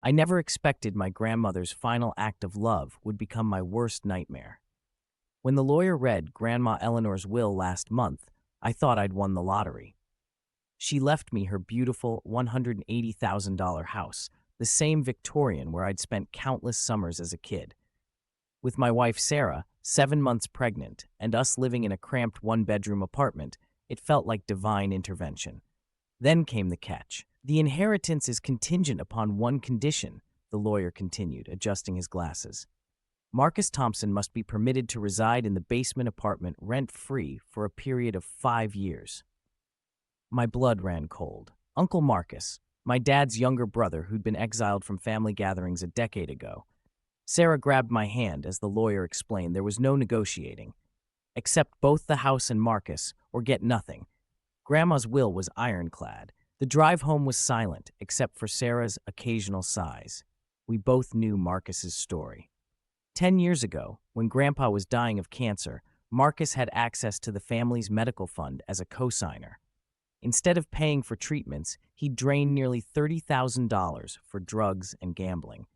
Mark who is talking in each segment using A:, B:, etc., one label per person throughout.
A: I never expected my grandmother's final act of love would become my worst nightmare. When the lawyer read Grandma Eleanor's will last month, I thought I'd won the lottery. She left me her beautiful $180,000 house, the same Victorian where I'd spent countless summers as a kid. With my wife Sarah, 7 months pregnant, and us living in a cramped one-bedroom apartment, it felt like divine intervention. Then came the catch. The inheritance is contingent upon one condition, the lawyer continued, adjusting his glasses. Marcus Thompson must be permitted to reside in the basement apartment rent-free for a period of 5 years. My blood ran cold. Uncle Marcus, my dad's younger brother who'd been exiled from family gatherings a decade ago. Sarah grabbed my hand as the lawyer explained there was no negotiating. Accept both the house and Marcus, or get nothing. Grandma's will was ironclad. The drive home was silent, except for Sarah's occasional sighs. We both knew Marcus's story. 10 years ago, when Grandpa was dying of cancer, Marcus had access to the family's medical fund as a co-signer. Instead of paying for treatments, he drained nearly $30,000 for drugs and gambling.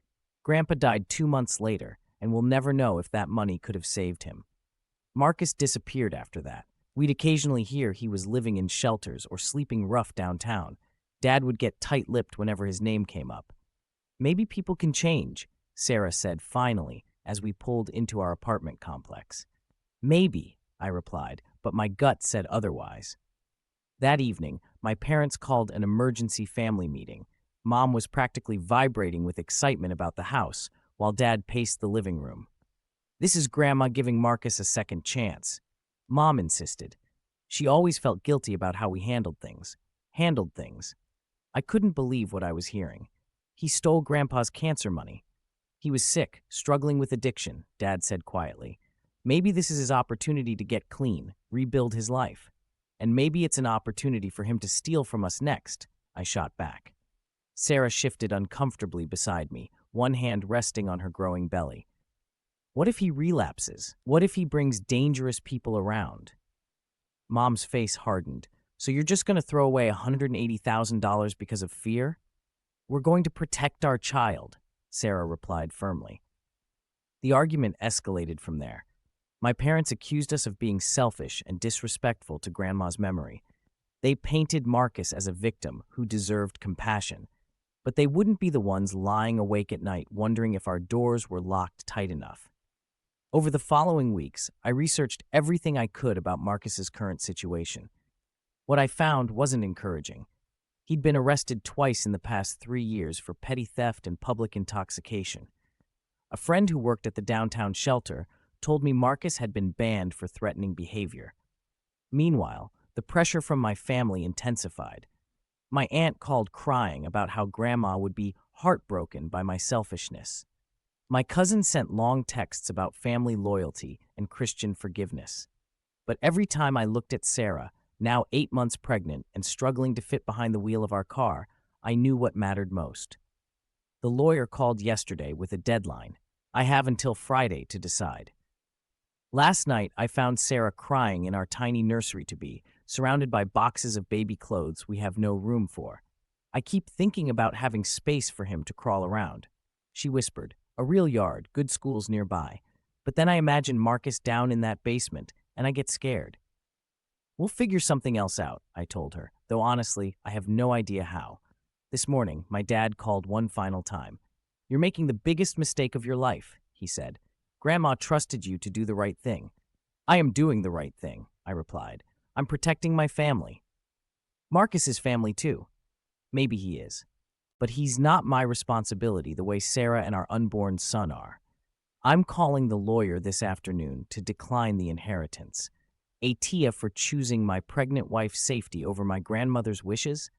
A: Grandpa died 2 months later, and we'll never know if that money could have saved him. Marcus disappeared after that. We'd occasionally hear he was living in shelters or sleeping rough downtown. Dad would get tight-lipped whenever his name came up. Maybe people can change, Sarah said finally as we pulled into our apartment complex. Maybe, I replied, but my gut said otherwise. That evening, my parents called an emergency family meeting. Mom was practically vibrating with excitement about the house, while Dad paced the living room. This is Grandma giving Marcus a second chance, Mom insisted. She always felt guilty about how we handled things. I couldn't believe what I was hearing. He stole Grandpa's cancer money. He was sick, struggling with addiction, Dad said quietly. Maybe this is his opportunity to get clean, rebuild his life. And maybe it's an opportunity for him to steal from us next, I shot back. Sarah shifted uncomfortably beside me, one hand resting on her growing belly. What if he relapses? What if he brings dangerous people around? Mom's face hardened. So you're just going to throw away $180,000 because of fear? We're going to protect our child, Sarah replied firmly. The argument escalated from there. My parents accused us of being selfish and disrespectful to Grandma's memory. They painted Marcus as a victim who deserved compassion, but they wouldn't be the ones lying awake at night wondering if our doors were locked tight enough. Over the following weeks, I researched everything I could about Marcus's current situation. What I found wasn't encouraging. He'd been arrested twice in the past 3 years for petty theft and public intoxication. A friend who worked at the downtown shelter told me Marcus had been banned for threatening behavior. Meanwhile, the pressure from my family intensified. My aunt called crying about how Grandma would be heartbroken by my selfishness. My cousin sent long texts about family loyalty and Christian forgiveness. But every time I looked at Sarah, now 8 months pregnant and struggling to fit behind the wheel of our car, I knew what mattered most. The lawyer called yesterday with a deadline. I have until Friday to decide. Last night, I found Sarah crying in our tiny nursery-to-be, surrounded by boxes of baby clothes we have no room for. I keep thinking about having space for him to crawl around. She whispered, a real yard, good schools nearby. But then I imagine Marcus down in that basement, and I get scared. We'll figure something else out, I told her, though honestly, I have no idea how. This morning, my dad called one final time. You're making the biggest mistake of your life, he said. Grandma trusted you to do the right thing. I am doing the right thing, I replied. I'm protecting my family. Marcus is family too. Maybe he is. But he's not my responsibility the way Sarah and our unborn son are. I'm calling the lawyer this afternoon to decline the inheritance. AITA for choosing my pregnant wife's safety over my grandmother's wishes?